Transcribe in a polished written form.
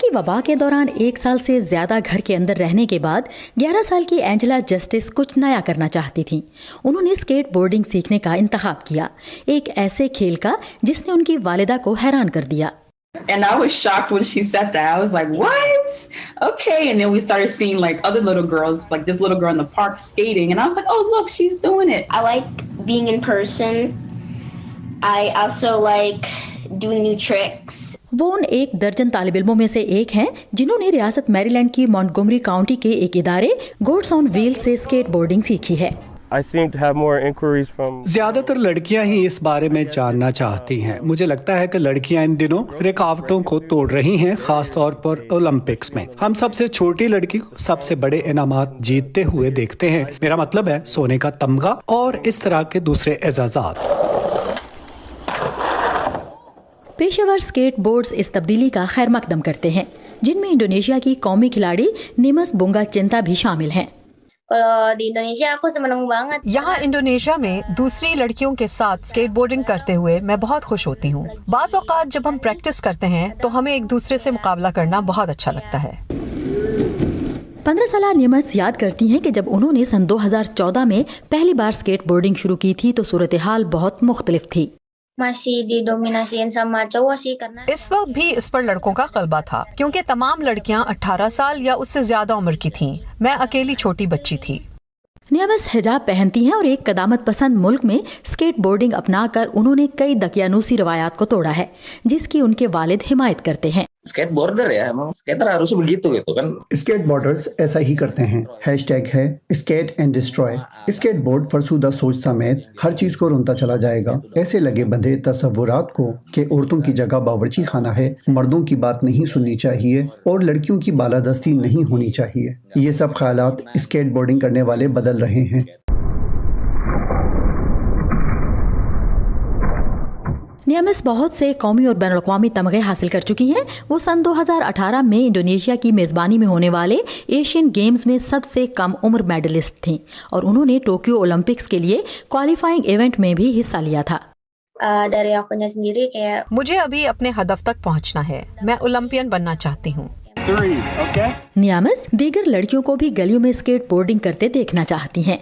की वबा के दौरान 1 साल से ज्यादा घर के अंदर रहने के बाद 11 साल की एंजेला जस्टिस कुछ नया करना चाहती थी। उन्होंने स्केट बोर्डिंग सीखने का इंतखाब किया, एक ऐसे खेल का जिसने उनकी वालिदा को हैरान कर दिया। And I was shocked when she said that. I was like, what? Okay. And then we started seeing like other little girls, like this little girl in the park skating. And I was like, oh, look, she's doing it. I like being in person. I also like doing new tricks. वो उन 1 दर्जन तालिब इल्मों में से एक हैं जिन्होंने रियासत Maryland की मॉन्टगोमरी काउंटी के एक इदारे गोड्स ऑन व्हील से स्केट बोर्डिंग सीखी है। ज्यादातर लड़कियां ही इस बारे में जानना चाहती हैं। मुझे लगता है कि लड़कियां इन दिनों रुकावटों को तोड़ रही हैं, खास तौर पर ओलंपिक्स में। हम सबसे छोटी लड़की को सबसे बड़े इनामात जीतते हुए देखते हैं। मेरा मतलब है सोने का तमगा और इस तरह के दूसरे एजाजात। पेशेवर स्केट बोर्ड्स इस तब्दीली का खैर मकदम करते हैं, जिनमें इंडोनेशिया की कौमी खिलाड़ी निमस बुंगा चिंता भी शामिल हैं। यहाँ इंडोनेशिया में दूसरी लड़कियों के साथ स्केट बोर्डिंग करते हुए मैं बहुत खुश होती हूँ। बाज़ औक़ात जब हम प्रैक्टिस करते हैं तो हमें एक दूसरे से मुकाबला करना बहुत अच्छा लगता है। 15 साल निमस याद करती हैं कि जब उन्होंने सन 2014 में पहली बार स्केट बोर्डिंग शुरू की थी तो सूरत हाल बहुत मुख्तलिफ थी। इस वक्त भी इस पर लड़कों का गलबा था, क्योंकि तमाम लड़कियां 18 साल या उससे ज्यादा उम्र की थीं। मैं अकेली छोटी बच्ची थी। नियमस हिजाब पहनती हैं और एक कदामत पसंद मुल्क में स्केट बोर्डिंग अपनाकर उन्होंने कई दकियानूसी रवायात को तोड़ा है, जिसकी उनके वालिद हिमायत करते हैं। skateboarder ya, emang skater harus begitu gitu kan. Skateboarders ऐसा ही करते हैं। हैशटैग है स्केट एंड डिस्ट्रॉय। स्केटबोर्ड फरसुदा सोच समेत हर चीज को रुनता चला जाएगा। ऐसे लगे बंधे तसव्वुरात को कि औरतों की जगह बावर्ची खाना है, मर्दों की बात नहीं सुननी चाहिए और लड़कियों की बालादस्ती नहीं होनी चाहिए। ये सब ख्यालात स्केट बोर्डिंग करने वाले बदल रहे हैं। नियमिस बहुत से कौमी और बैनुल अक़वामी तमगे हासिल कर चुकी हैं। वो सन 2018 में इंडोनेशिया की मेज़बानी में होने वाले एशियन गेम्स में सबसे कम उम्र मेडलिस्ट थीं और उन्होंने टोक्यो ओलंपिक्स के लिए क्वालिफाइंग इवेंट में भी हिस्सा लिया था। मुझे अभी अपने हदफ तक पहुंचना है। मैं ओलंपियन बनना चाहती हूँ। नियामिस दीगर लड़कियों को भी गलियों में स्केट बोर्डिंग करते देखना चाहती हैं।